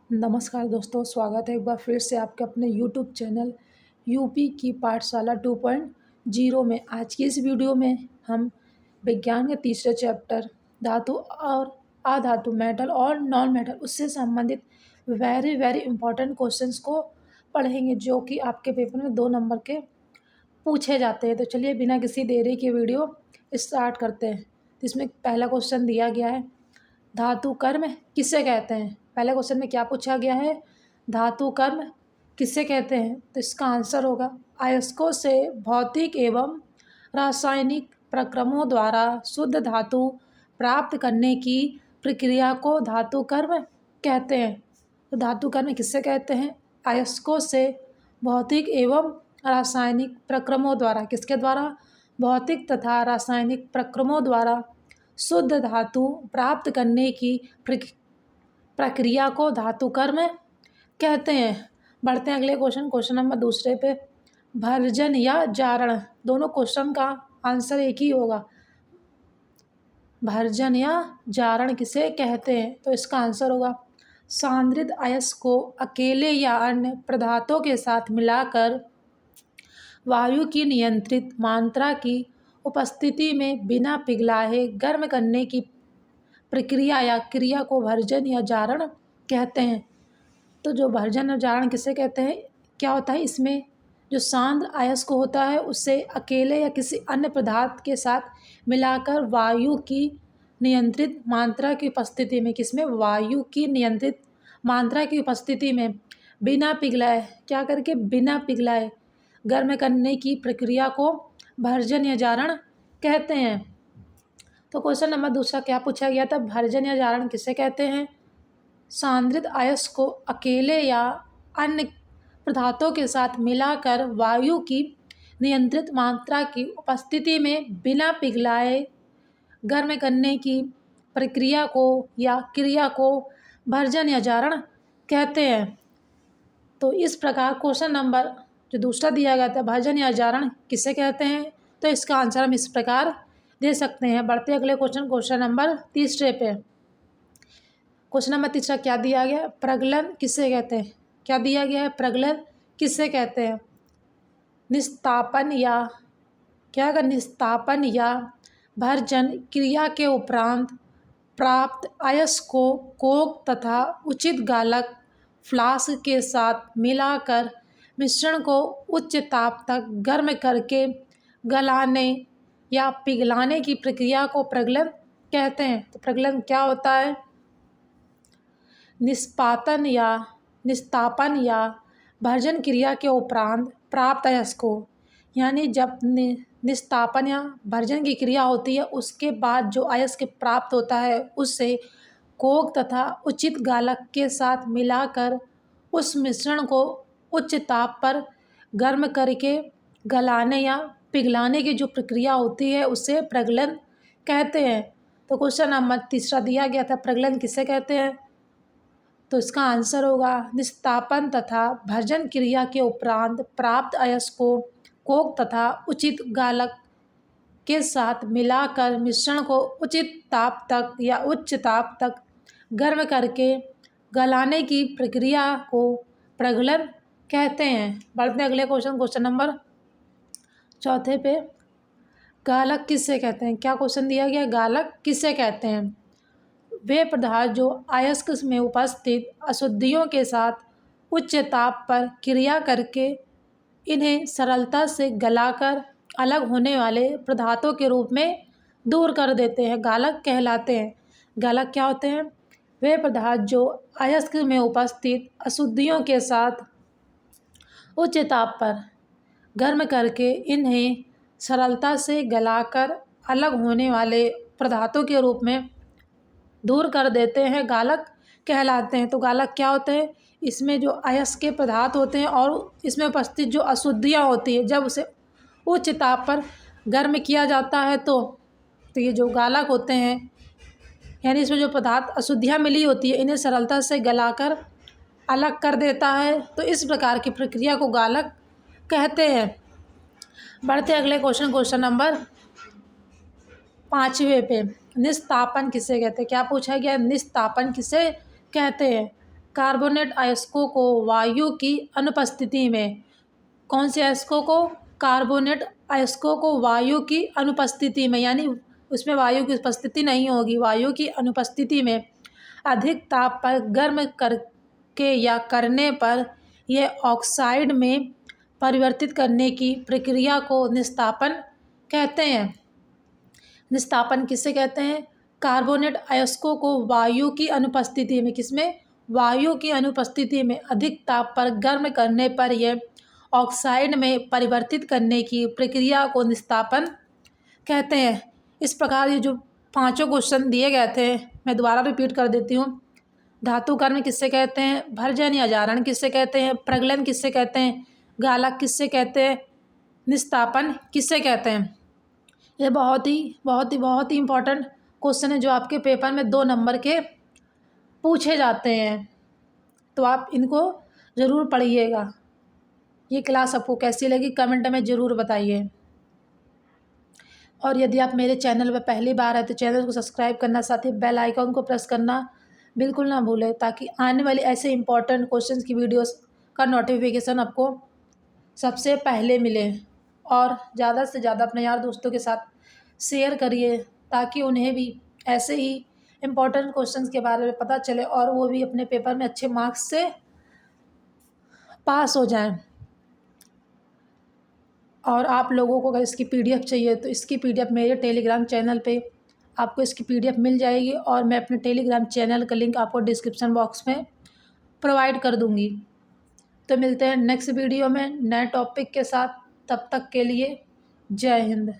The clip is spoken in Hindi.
नमस्कार दोस्तों, स्वागत है एक बार फिर से आपके अपने यूट्यूब चैनल यूपी की पाठशाला 2.0 में। आज की इस वीडियो में हम विज्ञान के तीसरे चैप्टर धातु और अधातु, मेटल और नॉन मेटल, उससे संबंधित वेरी वेरी इंपॉर्टेंट क्वेश्चंस को पढ़ेंगे, जो कि आपके पेपर में 2 नंबर के पूछे जाते हैं। तो चलिए बिना किसी देरी के वीडियो स्टार्ट करते हैं। तो इसमें पहला क्वेश्चन दिया गया है, धातु कर्म किसे कहते हैं। पहले क्वेश्चन में क्या पूछा गया है, धातु कर्म किसे कहते हैं। तो इसका आंसर होगा, अयस्कों से भौतिक एवं रासायनिक प्रक्रमों द्वारा शुद्ध धातु प्राप्त करने की प्रक्रिया को धातु कर्म कहते हैं। तो धातु कर्म किसे कहते हैं, अयस्कों से भौतिक एवं रासायनिक प्रक्रमों द्वारा, किसके द्वारा, भौतिक तथा रासायनिक प्रक्रमों द्वारा शुद्ध धातु प्राप्त करने की प्रक्रिया को धातु कर्म कहते हैं। बढ़ते हैं अगले क्वेश्चन नंबर दूसरे पे। भर्जन या जारण, दोनों क्वेश्चन का आंसर एक ही होगा। भर्जन या जारण किसे कहते हैं। तो इसका आंसर होगा, सांद्रित अयस्क को अकेले या अन्य पदार्थों के साथ मिलाकर वायु की नियंत्रित मात्रा की उपस्थिति में बिना पिघलाए गर्म करने की प्रक्रिया या क्रिया को भर्जन या जारण कहते हैं। तो जो भर्जन और जारण किसे कहते हैं, क्या होता है, इसमें जो सांद्र अयस्क होता है उससे अकेले या किसी अन्य पदार्थ के साथ मिलाकर वायु की नियंत्रित मात्रा की उपस्थिति में, किसमें, वायु की नियंत्रित मात्रा की उपस्थिति में बिना पिघलाए, क्या करके, बिना पिघलाए गर्म करने की प्रक्रिया को भर्जन या जारण कहते हैं। तो क्वेश्चन नंबर दूसरा क्या पूछा गया था, भर्जन या जारण किसे कहते हैं। सांद्रित अयस्क को अकेले या अन्य पदार्थों के साथ मिलाकर वायु की नियंत्रित मात्रा की उपस्थिति में बिना पिघलाए गर्म करने की प्रक्रिया को या क्रिया को भर्जन या जारण कहते हैं। तो इस प्रकार क्वेश्चन नंबर जो दूसरा दिया गया था, भर्जन या जारण किसे कहते हैं, तो इसका आंसर हम इस प्रकार दे सकते हैं। बढ़ते अगले क्वेश्चन नंबर तीसरे पे। क्वेश्चन नंबर तीसरा क्या दिया गया है, प्रगलन किसे कहते हैं। क्या दिया गया है, प्रगलन किसे कहते हैं। निस्तापन या क्या होगा, निस्तापन या भर्जन क्रिया के उपरांत प्राप्त अयस्क को कोक तथा उचित गालक फ्लास्क के साथ मिलाकर मिश्रण को उच्च ताप तक गर्म करके गलाने या पिघलाने की प्रक्रिया को प्रगलन कहते हैं। तो प्रगलन क्या होता है, निष्पातन या निस्तापन या भर्जन क्रिया के उपरांत प्राप्त अयस्क को, यानी जब निस्तापन या भर्जन की क्रिया होती है उसके बाद जो अयस्क प्राप्त होता है उससे कोक तथा उचित गालक के साथ मिलाकर उस मिश्रण को उच्च ताप पर गर्म करके गलाने या पिघलाने की जो प्रक्रिया होती है उसे प्रगलन कहते हैं। तो क्वेश्चन नंबर तीसरा दिया गया था, प्रगलन किसे कहते हैं। तो इसका आंसर होगा, निस्तापन तथा भर्जन क्रिया के उपरांत प्राप्त अयस्क को कोक तथा उचित गालक के साथ मिलाकर मिश्रण को उचित ताप तक या उच्च ताप तक गर्म करके गलाने की प्रक्रिया को प्रगलन कहते हैं। बढ़ते हैं अगले क्वेश्चन नंबर चौथे पे। गालक किसे कहते हैं। क्या क्वेश्चन दिया गया, गालक किसे कहते हैं। वे पदार्थ जो अयस्क में उपस्थित अशुद्धियों के साथ उच्च ताप पर क्रिया करके इन्हें सरलता से गलाकर अलग होने वाले पदार्थों के रूप में दूर कर देते हैं, गालक कहलाते हैं। गालक क्या होते हैं, वे पदार्थ जो अयस्क में उपस्थित अशुद्धियों के साथ उच्च ताप पर गर्म करके इन्हें सरलता से गलाकर अलग होने वाले पदार्थों के रूप में दूर कर देते हैं, गालक कहलाते हैं। तो गालक क्या होते हैं, इसमें जो अयस्क के पदार्थ होते हैं और इसमें उपस्थित जो अशुद्धियाँ होती है, जब उसे उच्च ताप पर गर्म किया जाता है तो ये जो गालक होते हैं, यानी इसमें जो पदार्थ अशुद्धियाँ मिली होती है इन्हें सरलता से गलाकर अलग कर देता है। तो इस प्रकार की प्रक्रिया को गालक कहते हैं। बढ़ते अगले क्वेश्चन नंबर पाँचवें पे। निस्तापन किसे कहते हैं। क्या पूछा गया, निस्तापन किसे कहते हैं। कार्बोनेट अयस्कों को वायु की अनुपस्थिति में, कौन से अयस्कों को? कार्बोनेट अयस्कों को वायु की अनुपस्थिति में, यानी उसमें वायु की उपस्थिति नहीं होगी, वायु की अनुपस्थिति में अधिक ताप पर गर्म करके या करने पर यह ऑक्साइड में परिवर्तित करने की प्रक्रिया को निस्तापन कहते हैं। निस्तापन किसे कहते हैं? कार्बोनेट अयस्कों को वायु की अनुपस्थिति में, किसमें? वायु की अनुपस्थिति में अधिक ताप पर गर्म करने पर यह ऑक्साइड में परिवर्तित करने की प्रक्रिया को निस्तापन कहते हैं। इस प्रकार ये जो 5 क्वेश्चन दिए गए थे, मैं दोबारा रिपीट कर देती हूँ। धातुकर्म किससे कहते हैं? भर्जन या जारण किससे कहते हैं? प्रगलन किससे कहते हैं? गालक किससे कहते हैं? निस्तापन किससे कहते हैं? ये बहुत ही इम्पोर्टेंट क्वेश्चन है जो आपके पेपर में 2 नंबर के पूछे जाते हैं, तो आप इनको ज़रूर पढ़िएगा। ये क्लास आपको कैसी लगी कमेंट में ज़रूर बताइए। और यदि आप मेरे चैनल पर पहली बार आए तो चैनल को सब्सक्राइब करना, साथ ही बेल आइकन को प्रेस करना बिल्कुल ना भूलें, ताकि आने वाली ऐसे इंपॉर्टेंट क्वेश्चंस की वीडियोस का नोटिफिकेशन आपको सबसे पहले मिले। और ज़्यादा से ज़्यादा अपने यार दोस्तों के साथ शेयर करिए, ताकि उन्हें भी ऐसे ही इम्पोर्टेंट क्वेश्चंस के बारे में पता चले और वो भी अपने पेपर में अच्छे मार्क्स से पास हो जाएं। और आप लोगों को अगर इसकी PDF चाहिए तो इसकी PDF मेरे टेलीग्राम चैनल पे आपको इसकी PDF मिल जाएगी, और मैं अपने टेलीग्राम चैनल का लिंक आपको डिस्क्रिप्शन बॉक्स में प्रोवाइड कर दूँगी। तो मिलते हैं नेक्स्ट वीडियो में नए टॉपिक के साथ, तब तक के लिए जय हिंद।